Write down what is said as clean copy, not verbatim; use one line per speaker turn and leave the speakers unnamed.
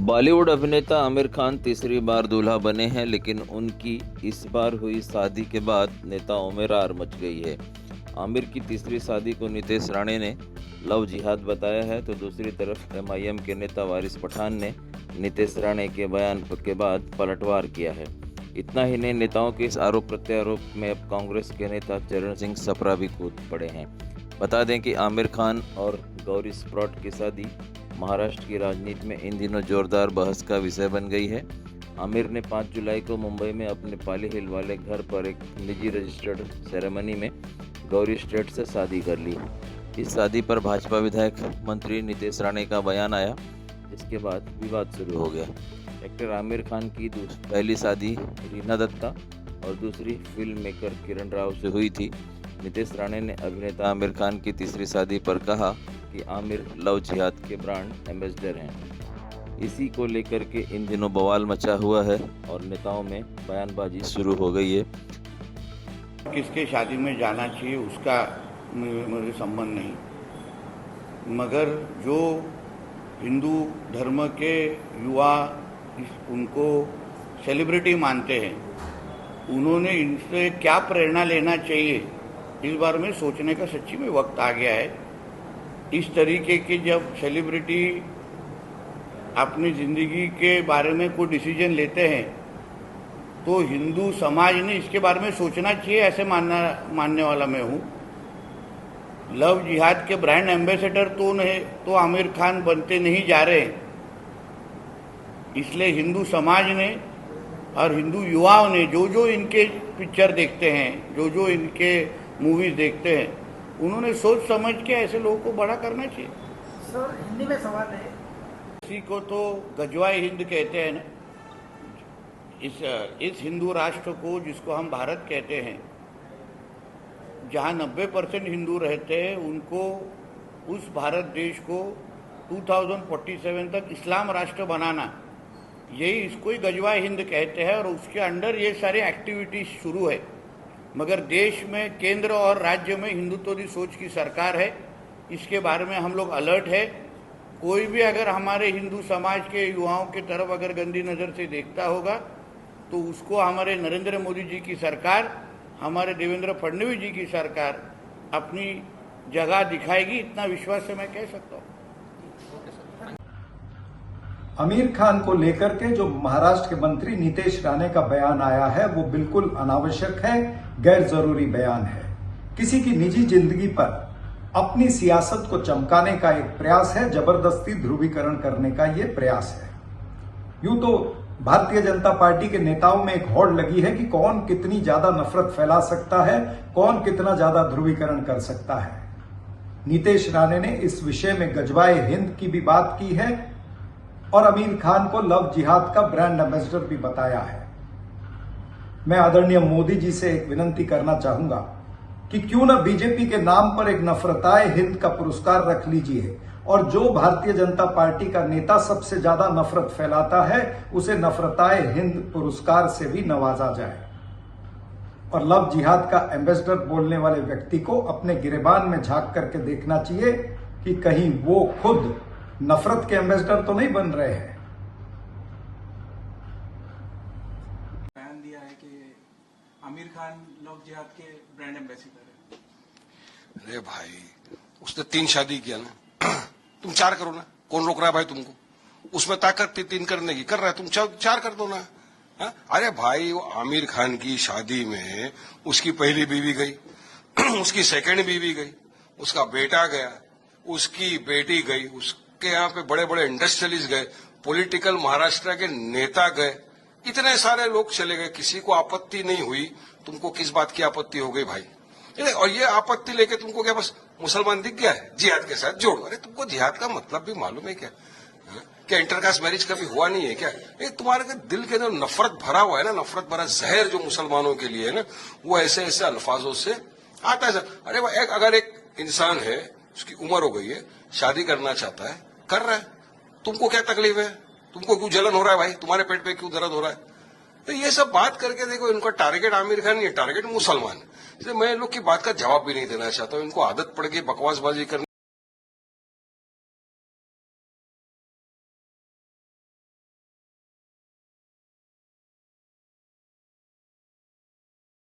बॉलीवुड अभिनेता आमिर खान तीसरी बार दूल्हा बने हैं, लेकिन उनकी इस बार हुई शादी के बाद नेताओं में रार मच गई है। आमिर की तीसरी शादी को नितेश राणे ने लव जिहाद बताया है, तो दूसरी तरफ एमआईएम के नेता वारिस पठान ने नितेश राणे के बयान के बाद पलटवार किया है। इतना ही नहीं, नेताओं के इस आरोप प्रत्यारोप में अब कांग्रेस के नेता चरण सिंह सप्रा भी कूद पड़े हैं। बता दें कि आमिर खान और गौरी स्प्रॉट की शादी महाराष्ट्र की राजनीति में इन दिनों जोरदार बहस का विषय बन गई है। आमिर ने 5 जुलाई को मुंबई में अपने पाली हिल वाले घर पर एक निजी रजिस्टर्ड सेरेमनी में गौरी स्टेट से शादी कर ली। इस शादी पर भाजपा विधायक मंत्री नितेश राणे का बयान आया, जिसके बाद विवाद शुरू हो गया। एक्टर आमिर खान की पहली शादी रीना दत्ता और दूसरी फिल्म मेकर किरण राव से हुई थी। नितेश राणे ने अभिनेता आमिर खान की तीसरी शादी पर कहा कि आमिर लव जिहाद के ब्रांड एम्बेसडर हैं। इसी को लेकर के इन दिनों बवाल मचा हुआ है और नेताओं में बयानबाजी शुरू हो गई है।
किसके शादी में जाना चाहिए उसका मुझे संबंध नहीं, मगर जो हिंदू धर्म के युवा उनको सेलिब्रिटी मानते हैं, उन्होंने इनसे क्या प्रेरणा लेना चाहिए इस बारे में सोचने का सच्ची में वक्त आ गया है। इस तरीके के जब सेलिब्रिटी अपनी ज़िंदगी के बारे में कोई डिसीजन लेते हैं तो हिंदू समाज ने इसके बारे में सोचना चाहिए, ऐसे मानने वाला मैं हूँ। लव जिहाद के ब्रांड एम्बेसडर तो आमिर खान बनते नहीं जा रहे, इसलिए हिंदू समाज ने और हिंदू युवाओं ने जो इनके पिक्चर देखते हैं, जो इनके मूवीज देखते हैं, उन्होंने सोच समझ के ऐसे लोगों को बड़ा करना चाहिए।
सर, हिंदी में सवाल है।
इसी को तो गजवाए हिंद कहते हैं ना, इस हिंदू राष्ट्र को जिसको हम भारत कहते हैं, जहाँ 90% हिंदू रहते हैं, उनको उस भारत देश को 2047 तक इस्लाम राष्ट्र बनाना, यही इसको ही गजवाए हिंद कहते हैं। और उसके अंडर ये सारी एक्टिविटीज शुरू है। मगर देश में केंद्र और राज्य में हिंदुत्ववादी सोच की सरकार है, इसके बारे में हम लोग अलर्ट है। कोई भी अगर हमारे हिंदू समाज के युवाओं की तरफ अगर गंदी नज़र से देखता होगा तो उसको हमारे नरेंद्र मोदी जी की सरकार, हमारे देवेंद्र फडणवीस जी की सरकार अपनी जगह दिखाएगी, इतना विश्वास से मैं कह सकता हूँ।
आमिर खान को लेकर के जो महाराष्ट्र के मंत्री नितेश राणे का बयान आया है वो बिल्कुल अनावश्यक है, गैर जरूरी बयान है। किसी की निजी जिंदगी पर अपनी सियासत को चमकाने का एक प्रयास है, जबरदस्ती ध्रुवीकरण करने का ये प्रयास है। यूं तो भारतीय जनता पार्टी के नेताओं में एक होड़ लगी है कि कौन कितनी ज्यादा नफरत फैला सकता है, कौन कितना ज्यादा ध्रुवीकरण कर सकता है। नितेश राणे ने इस विषय में गजवाए हिंद की भी बात की है और आमिर खान को लव जिहाद का ब्रांड एम्बेसडर भी बताया है। मैं आदरणीय मोदी जी से एक विनती करना चाहूंगा कि क्यों न बीजेपी के नाम पर एक नफरताए हिंद का पुरस्कार रख लीजिए और जो भारतीय जनता पार्टी का नेता सबसे ज्यादा नफरत फैलाता है उसे नफरताए हिंद पुरस्कार से भी नवाजा जाए। और लव जिहाद का एम्बेसडर बोलने वाले व्यक्ति को अपने गिरेबान में झांक करके देखना चाहिए कि कहीं वो खुद नफरत के एम्बेसडर तो नहीं बन रहे हैं।
बयान दिया है कि आमिर खान लव जिहाद के ब्रांड एम्बेसडर है।
अरे भाई, उसने 3 शादी किया ना, तुम 4 करो ना, कौन रोक रहा है भाई तुमको? उसमें ताकत थी 3 करने की, कर रहा है, तुम 4 कर दो ना। हा? अरे भाई, वो आमिर खान की शादी में उसकी पहली बीवी गई, उसकी सेकंड बीवी गई, उसका बेटा गया, उसकी बेटी गई, उसके यहाँ पे बड़े बड़े इंडस्ट्रियलिस्ट गए, पॉलिटिकल महाराष्ट्र के नेता गए, इतने सारे लोग चले गए, किसी को आपत्ति नहीं हुई। तुमको किस बात की आपत्ति हो गई भाई? और ये आपत्ति लेके तुमको क्या बस मुसलमान दिख गया है जिहाद के साथ जोड़? अरे तुमको जिहाद का मतलब भी मालूम है क्या? क्या इंटरकास्ट मैरिज कभी हुआ नहीं है क्या? तुम्हारे दिल के अंदर नफरत भरा हुआ है ना, नफरत भरा जहर जो मुसलमानों के लिए है ना, वो ऐसे ऐसे अल्फाजों से आता है। अरे अगर एक इंसान है, उसकी उम्र हो गई है, शादी करना चाहता है, कर रहा है, तुमको क्या तकलीफ है? तुमको क्यों जलन हो रहा है भाई? तुम्हारे पेट पे क्यों दर्द हो रहा है? तो ये सब बात करके देखो, इनका टारगेट आमिर खान नहीं है, टारगेट मुसलमान। इसलिए मैं इन लोग की बात का जवाब भी नहीं देना चाहता हूं। इनको आदत पड़ गई बकवासबाजी करने